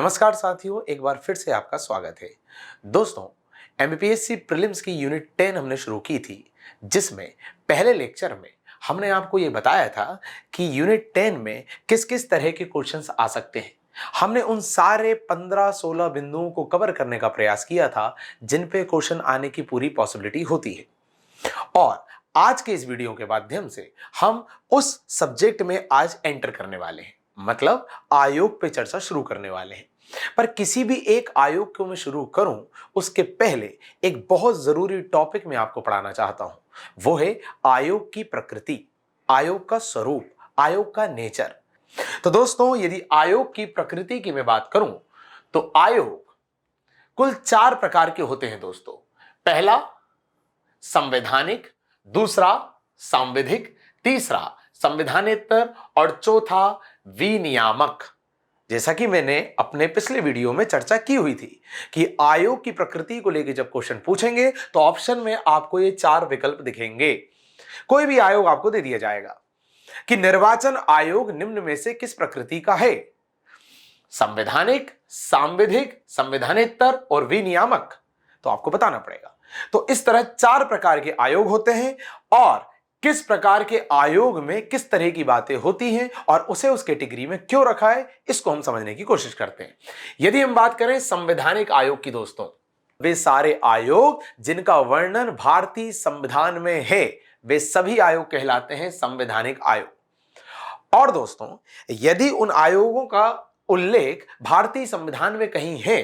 नमस्कार साथियों, एक बार फिर से आपका स्वागत है। दोस्तों, एमपीएससी प्रीलिम्स की यूनिट 10 हमने शुरू की थी, जिसमें पहले लेक्चर में हमने आपको ये बताया था कि यूनिट 10 में किस किस तरह के क्वेश्चंस आ सकते हैं। हमने उन सारे 15-16 बिंदुओं को कवर करने का प्रयास किया था जिन पे क्वेश्चन आने की पूरी पॉसिबिलिटी होती है। और आज के इस वीडियो के माध्यम से हम उस सब्जेक्ट में आज एंटर करने वाले हैं, मतलब आयोग पे चर्चा शुरू करने वाले हैं। पर किसी भी एक आयोग को मैं शुरू करूं उसके पहले एक बहुत जरूरी टॉपिक मैं आपको पढ़ाना चाहता हूं, वो है आयोग की प्रकृति, आयोग का स्वरूप, आयोग का नेचर। तो दोस्तों, यदि आयोग की प्रकृति की मैं बात करूं तो आयोग कुल 4 प्रकार के होते हैं दोस्तों। पहला संवैधानिक, दूसरा सांविधिक, तीसरा संविधानेतर और चौथा विनियामक। जैसा कि मैंने अपने पिछले वीडियो में चर्चा की हुई थी कि आयोग की प्रकृति को लेकर जब क्वेश्चन पूछेंगे तो ऑप्शन में आपको ये 4 विकल्प दिखेंगे। कोई भी आयोग आपको दे दिया जाएगा कि निर्वाचन आयोग निम्न में से किस प्रकृति का है, संवैधानिक, सांविधिक, संविधानेतर और विनियामक। तो आपको बताना पड़ेगा। तो इस तरह 4 प्रकार के आयोग होते हैं और किस प्रकार के आयोग में किस तरह की बातें होती हैं और उसे उस कैटेगरी में क्यों रखा है, इसको हम समझने की कोशिश करते हैं। यदि हम बात करें संवैधानिक आयोग की दोस्तों, वे सारे आयोग जिनका वर्णन भारतीय संविधान में है, वे सभी आयोग कहलाते हैं संवैधानिक आयोग। और दोस्तों, यदि उन आयोगों का उल्लेख भारतीय संविधान में कहीं है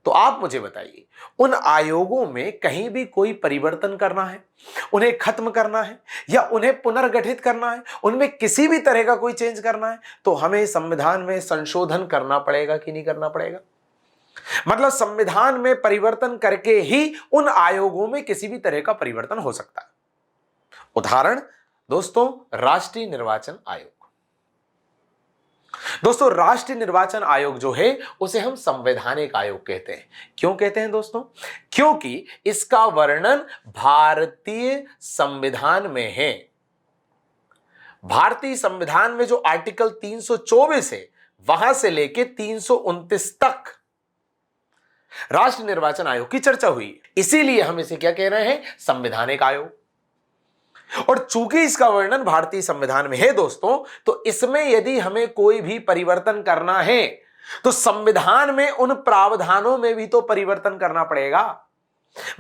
तो आप मुझे बताइए, उन आयोगों में कहीं भी कोई परिवर्तन करना है, उन्हें खत्म करना है या उन्हें पुनर्गठित करना है, उनमें किसी भी तरह का कोई चेंज करना है तो हमें संविधान में संशोधन करना पड़ेगा कि नहीं करना पड़ेगा। मतलब संविधान में परिवर्तन करके ही उन आयोगों में किसी भी तरह का परिवर्तन हो सकता है। उदाहरण दोस्तों, राष्ट्रीय निर्वाचन आयोग। दोस्तों, राष्ट्रीय निर्वाचन आयोग जो है उसे हम संवैधानिक आयोग कहते हैं। क्यों कहते हैं दोस्तों? क्योंकि इसका वर्णन भारतीय संविधान में है। भारतीय संविधान में जो आर्टिकल 324 है, वहां से लेके 329 तक राष्ट्रीय निर्वाचन आयोग की चर्चा हुई। इसीलिए हम इसे क्या कह रहे हैं? संवैधानिक आयोग। और चूंकि इसका वर्णन भारतीय संविधान में है दोस्तों, तो इसमें यदि हमें कोई भी परिवर्तन करना है तो संविधान में उन प्रावधानों में भी तो परिवर्तन करना पड़ेगा,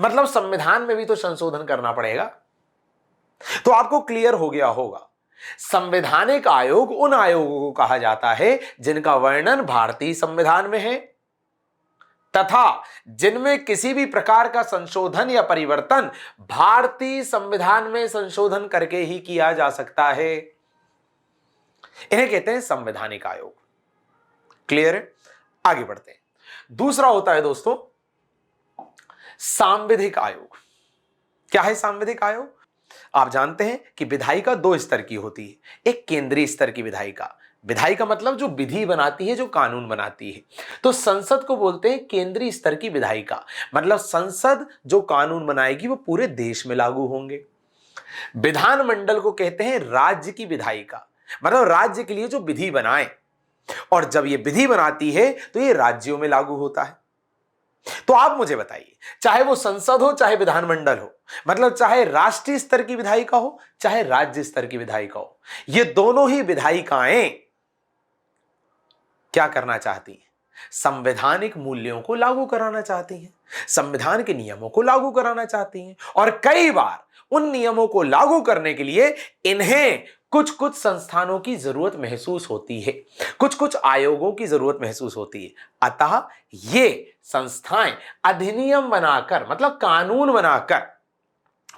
मतलब संविधान में भी तो संशोधन करना पड़ेगा। तो आपको क्लियर हो गया होगा, संवैधानिक आयोग उन आयोगों को कहा जाता है जिनका वर्णन भारतीय संविधान में है तथा जिनमें किसी भी प्रकार का संशोधन या परिवर्तन भारतीय संविधान में संशोधन करके ही किया जा सकता है। इन्हें कहते हैं संवैधानिक आयोग। क्लियर है? आगे बढ़ते हैं। दूसरा होता है दोस्तों सांविधिक आयोग। क्या है सांविधिक आयोग? आप जानते हैं कि विधायिका 2 स्तर की होती है। एक केंद्रीय स्तर की विधायिका, विधायिका मतलब जो विधि बनाती है, जो कानून बनाती है। तो संसद को बोलते हैं केंद्रीय स्तर की विधायिका, मतलब संसद जो कानून बनाएगी वो पूरे देश में लागू होंगे। विधानमंडल को कहते हैं राज्य की विधायिका, मतलब राज्य के लिए जो विधि बनाए, और जब ये विधि बनाती है तो ये राज्यों में लागू होता है। तो आप मुझे बताइए, चाहे वो संसद हो चाहे विधानमंडल हो, मतलब चाहे राष्ट्रीय स्तर की विधायिका हो चाहे राज्य स्तर की विधायिका हो, ये दोनों ही विधायिकाएं क्या करना चाहती हैं? संवैधानिक मूल्यों को लागू कराना चाहती हैं, संविधान के नियमों को लागू कराना चाहती हैं। और कई बार उन नियमों को लागू करने के लिए इन्हें कुछ कुछ संस्थानों की जरूरत महसूस होती है, कुछ कुछ आयोगों की जरूरत महसूस होती है। अतः ये संस्थाएं अधिनियम बनाकर, मतलब कानून बनाकर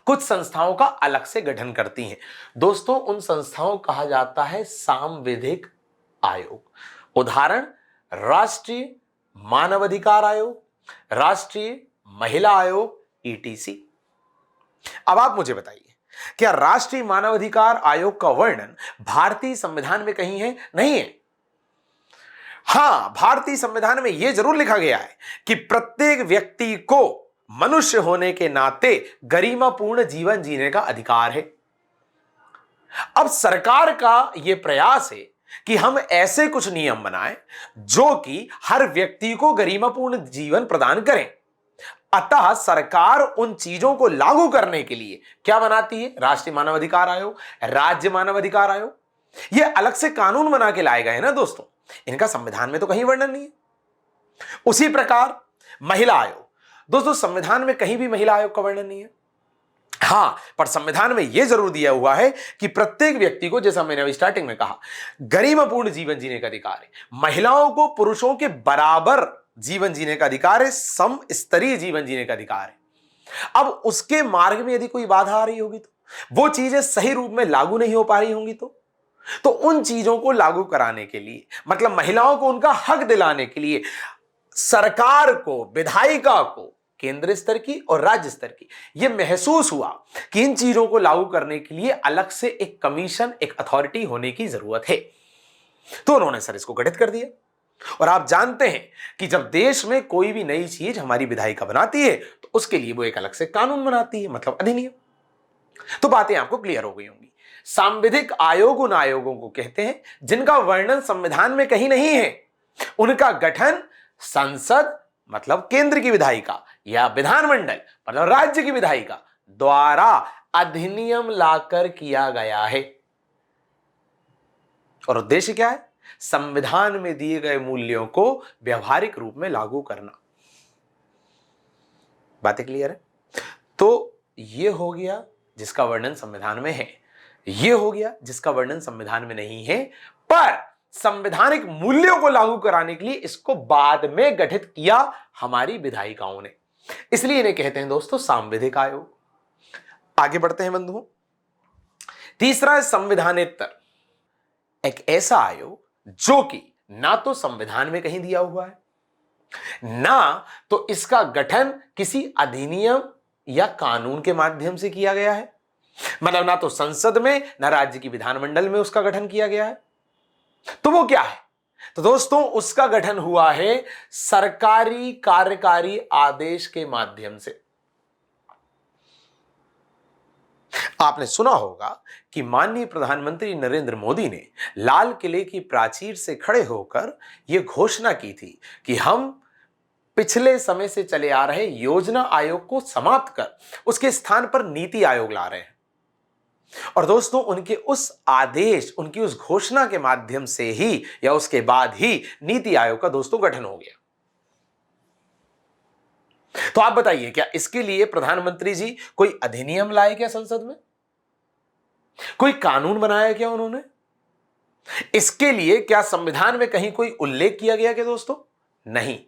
कुछ संस्थाओं का अलग से गठन करती हैं। दोस्तों, उन संस्थाओं को कहा जाता है सांविधिक आयोग। उदाहरण, राष्ट्रीय मानवाधिकार आयोग, राष्ट्रीय महिला आयोग, ईटीसी। अब आप मुझे बताइए, क्या राष्ट्रीय मानवाधिकार आयोग का वर्णन भारतीय संविधान में कहीं है? नहीं है। हां, भारतीय संविधान में यह जरूर लिखा गया है कि प्रत्येक व्यक्ति को मनुष्य होने के नाते गरिमापूर्ण जीवन जीने का अधिकार है। अब सरकार का यह प्रयास है कि हम ऐसे कुछ नियम बनाएं जो कि हर व्यक्ति को गरिमापूर्ण जीवन प्रदान करें। अतः सरकार उन चीजों को लागू करने के लिए क्या बनाती है? राष्ट्रीय मानव अधिकार आयोग, राज्य मानव अधिकार आयोग। ये अलग से कानून बना के लाए गए हैं ना दोस्तों, इनका संविधान में तो कहीं वर्णन नहीं है। उसी प्रकार महिला आयोग, दोस्तों संविधान में कहीं भी महिला आयोग का वर्णन नहीं है। हां, पर संविधान में यह जरूर दिया हुआ है कि प्रत्येक व्यक्ति को, जैसा मैंने अभी स्टार्टिंग में कहा, गरिमापूर्ण जीवन जीने का अधिकार है। महिलाओं को पुरुषों के बराबर जीवन जीने का अधिकार है, सम स्तरीय जीवन जीने का अधिकार है। अब उसके मार्ग में यदि कोई बाधा आ रही होगी तो, वो चीजें सही रूप में लागू नहीं हो पा रही होंगी तो उन चीजों को लागू कराने के लिए, मतलब महिलाओं को उनका हक दिलाने के लिए सरकार को, विधायिका को, केंद्र स्तर की और राज्य स्तर की, यह महसूस हुआ कि इन चीजों को लागू करने के लिए अलग से एक कमीशन, एक अथॉरिटी होने की जरूरत है। तो उन्होंने सर इसको गठित कर दिया। और आप जानते हैं कि जब देश में कोई भी नई चीज हमारी विधायिका बनाती है तो उसके लिए वो एक अलग से कानून बनाती है, मतलब अधिनियम। तो बातें आपको क्लियर हो गई होंगी। सांविधिक आयोग उन आयोगों को कहते हैं जिनका वर्णन संविधान में कहीं नहीं है। उनका गठन संसद, मतलब केंद्र की विधायिका, या विधानमंडल, मतलब राज्य की विधायिका द्वारा अधिनियम लाकर किया गया है। और उद्देश्य क्या है? संविधान में दिए गए मूल्यों को व्यवहारिक रूप में लागू करना। बातें क्लियर है? तो यह हो गया जिसका वर्णन संविधान में है, यह हो गया जिसका वर्णन संविधान में नहीं है, पर संवैधानिक मूल्यों को लागू कराने के लिए इसको बाद में गठित किया हमारी विधायिकाओं ने। इसलिए इन्हें कहते हैं दोस्तों सांविधिक आयोग। आगे बढ़ते हैं बंधुओं। तीसरा है संविधानेतर, एक ऐसा आयोग जो कि ना तो संविधान में कहीं दिया हुआ है, ना तो इसका गठन किसी अधिनियम या कानून के माध्यम से किया गया है, मतलब ना तो संसद में ना राज्य की विधानमंडल में उसका गठन किया गया है। तो वो क्या है? तो दोस्तों उसका गठन हुआ है सरकारी कार्यकारी आदेश के माध्यम से। आपने सुना होगा कि माननीय प्रधानमंत्री नरेंद्र मोदी ने लाल किले की प्राचीर से खड़े होकर यह घोषणा की थी कि हम पिछले समय से चले आ रहे योजना आयोग को समाप्त कर उसके स्थान पर नीति आयोग ला रहे हैं। और दोस्तों उनके उस आदेश, उनकी उस घोषणा के माध्यम से ही या उसके बाद ही नीति आयोग का दोस्तों गठन हो गया। तो आप बताइए, क्या इसके लिए प्रधानमंत्री जी कोई अधिनियम लाए क्या संसद में? कोई कानून बनाया क्या उन्होंने? इसके लिए क्या संविधान में कहीं कोई उल्लेख किया गया क्या दोस्तों? नहीं,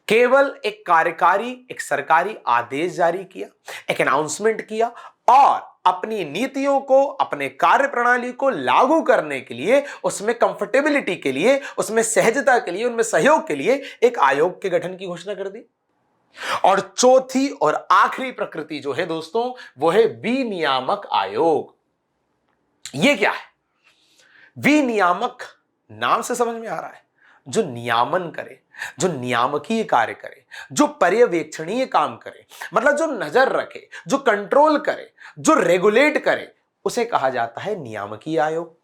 केवल एक कार्यकारी, एक सरकारी आदेश जारी किया, एक अनाउंसमेंट किया और अपनी नीतियों को, अपने कार्य प्रणाली को लागू करने के लिए, उसमें कंफर्टेबिलिटी के लिए, उसमें सहजता के लिए, उनमें सहयोग के लिए एक आयोग के गठन की घोषणा कर दी। और चौथी और आखिरी प्रकृति जो है दोस्तों वो है विनियामक आयोग। यह क्या है? विनियामक नाम से समझ में आ रहा है, जो नियामन करे, जो नियामकीय कार्य करे, जो पर्यवेक्षणीय काम करे, मतलब जो नजर रखे, जो कंट्रोल करे, जो रेगुलेट करे, उसे कहा जाता है नियामकीय आयोग।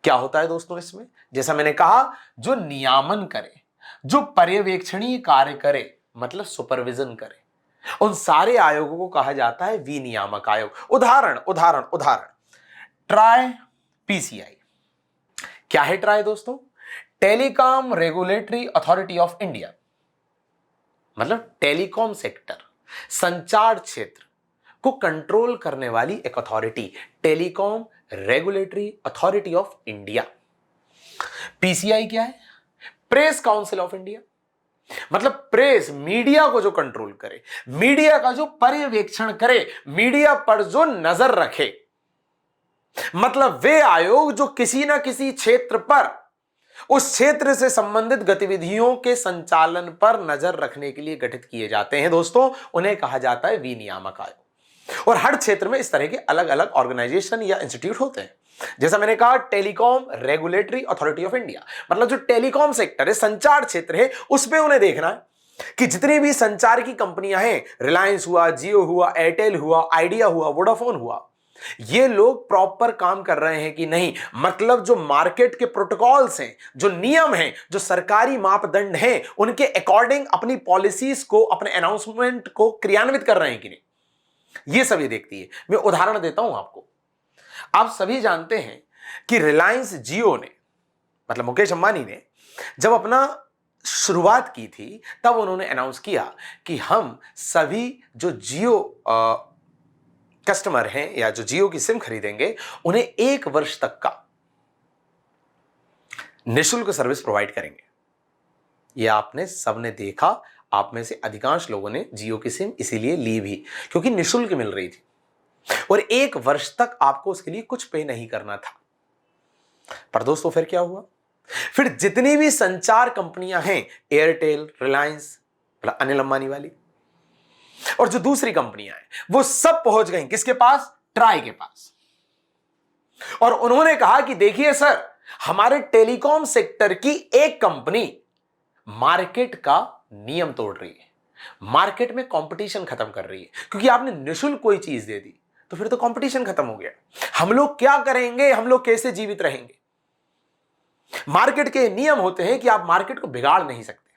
क्या होता है दोस्तों इसमें? जैसा मैंने कहा, जो नियामन करे, जो पर्यवेक्षणीय कार्य करे, मतलब सुपरविजन करे, उन सारे आयोगों को कहा जाता है विनियामक आयोग। उदाहरण उदाहरण उदाहरण ट्राई पीसीआई। क्या है ट्राई दोस्तों? Telecom regulatory authority of India, मतलब टेलीकॉम सेक्टर, संचार क्षेत्र को कंट्रोल करने वाली एक authority, telecom regulatory authority of India. PCI क्या है? प्रेस काउंसिल ऑफ इंडिया, मतलब प्रेस, मीडिया को जो कंट्रोल करे, मीडिया का जो पर्यवेक्षण करे, मीडिया पर जो नजर रखे, मतलब वे आयोग जो किसी ना किसी क्षेत्र पर, उस क्षेत्र से संबंधित गतिविधियों के संचालन पर नजर रखने के लिए गठित किए जाते हैं दोस्तों, उन्हें कहा जाता है विनियामक आयोग। और हर क्षेत्र में इस तरह के अलग अलग ऑर्गेनाइजेशन या इंस्टीट्यूट होते हैं। जैसा मैंने कहा, telecom regulatory authority of India, मतलब जो टेलीकॉम सेक्टर है, संचार क्षेत्र है, उसमें उन्हें देखना है कि जितनी भी संचार की कंपनियां हैं, रिलायंस हुआ, जियो हुआ, एयरटेल हुआ, आइडिया हुआ, वोडाफोन हुआ, ये लोग प्रॉपर काम कर रहे हैं कि नहीं, मतलब जो मार्केट के प्रोटोकॉल्स हैं, जो नियम हैं, जो सरकारी मापदंड हैं, उनके अकॉर्डिंग अपनी पॉलिसीज को, अपने अनाउंसमेंट को क्रियान्वित कर रहे हैं कि नहीं, ये सब ये देखती है। मैं उदाहरण देता हूं आपको। आप सभी जानते हैं कि रिलायंस जियो ने, मतलब मुकेश अंबानी ने जब अपना शुरुआत की थी, तब उन्होंने अनाउंस किया कि हम सभी जो जियो कस्टमर हैं या जो जियो की सिम खरीदेंगे, उन्हें 1 वर्ष तक का निःशुल्क सर्विस प्रोवाइड करेंगे। यह आपने सबने देखा, आप में से अधिकांश लोगों ने जियो की सिम इसीलिए ली भी, क्योंकि निःशुल्क मिल रही थी और 1 वर्ष तक आपको उसके लिए कुछ पे नहीं करना था। पर दोस्तों फिर क्या हुआ? फिर जितनी भी संचार कंपनियां हैं, एयरटेल, रिलायंस, अनिल अंबानी वाली, और जो दूसरी कंपनियां हैं, वो सब पहुंच गई किसके पास? ट्राई के पास। और उन्होंने कहा कि देखिए सर, हमारे टेलीकॉम सेक्टर की एक कंपनी मार्केट का नियम तोड़ रही है, मार्केट में कंपटीशन खत्म कर रही है, क्योंकि आपने निःशुल्क कोई चीज दे दी तो फिर तो कंपटीशन खत्म हो गया। हम लोग क्या करेंगे? हम लोग कैसे जीवित रहेंगे? मार्केट के नियम होते हैं कि आप मार्केट को बिगाड़ नहीं सकते।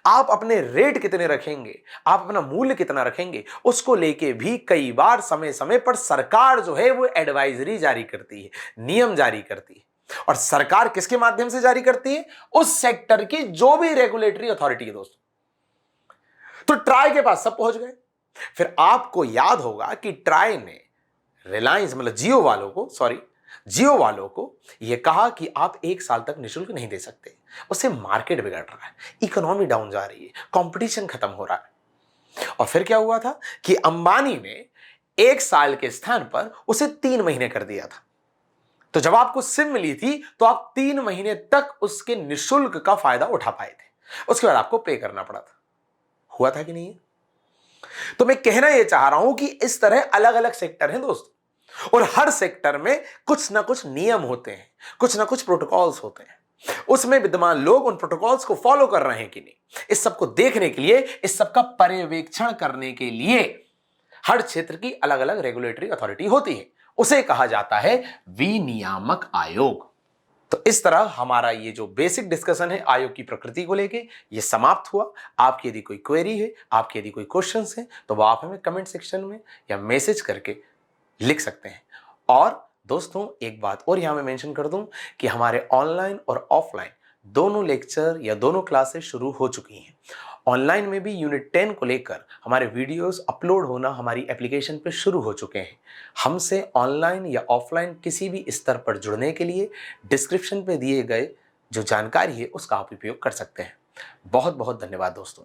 आप अपने रेट कितने रखेंगे, आप अपना मूल्य कितना रखेंगे, उसको लेके भी कई बार समय समय पर सरकार जो है वो एडवाइजरी जारी करती है, नियम जारी करती है। और सरकार किसके माध्यम से जारी करती है? उस सेक्टर की जो भी रेगुलेटरी अथॉरिटी है दोस्तों। तो ट्राई के पास सब पहुंच गए। फिर आपको याद होगा कि ट्राई ने रिलायंस, मतलब जियो वालों को यह कहा कि आप 1 साल तक निःशुल्क नहीं दे सकते, उससे मार्केट बिगड़ रहा है, इकोनॉमी डाउन जा रही है, कंपटीशन खत्म हो रहा है। और फिर क्या हुआ था कि अंबानी ने 1 साल के स्थान पर उसे 3 महीने कर दिया था। तो जब आपको सिम मिली थी तो आप 3 महीने तक उसके निःशुल्क का फायदा उठा पाए थे, उसके बाद आपको पे करना पड़ा था। हुआ था कि नहीं? तो मैं कहना यह चाह रहा हूं कि इस तरह अलग अलग सेक्टर हैं दोस्तों, और हर सेक्टर में कुछ ना कुछ नियम होते हैं, कुछ ना कुछ प्रोटोकॉल्स होते हैं। उसमें विद्यमान लोग उन प्रोटोकॉल्स को फॉलो कर रहे हैं कि नहीं, इस सब को देखने के लिए, इस सब का पर्यवेक्षण करने के लिए हर क्षेत्र की अलग अलग रेगुलेटरी अथॉरिटी होती है, उसे कहा जाता है विनियामक आयोग। तो इस तरह हमारा ये जो बेसिक डिस्कशन है आयोग की प्रकृति को लेके, ये समाप्त हुआ। आपकी यदि कोई क्वेरी है, आपकी यदि कोई क्वेश्चंस हैं, तो वो आप हमें कमेंट सेक्शन में या मैसेज करके लिख सकते हैं। और दोस्तों एक बात और यहां मैं मेंशन कर दूं कि हमारे ऑनलाइन और ऑफलाइन दोनों लेक्चर या दोनों क्लासेस शुरू हो चुकी हैं। ऑनलाइन में भी यूनिट 10 को लेकर हमारे वीडियोस अपलोड होना हमारी एप्लीकेशन पे शुरू हो चुके हैं। हमसे ऑनलाइन या ऑफलाइन किसी भी स्तर पर जुड़ने के लिए डिस्क्रिप्शन पे दिए गए जो जानकारी है उसका आप उपयोग कर सकते हैं। बहुत बहुत धन्यवाद दोस्तों।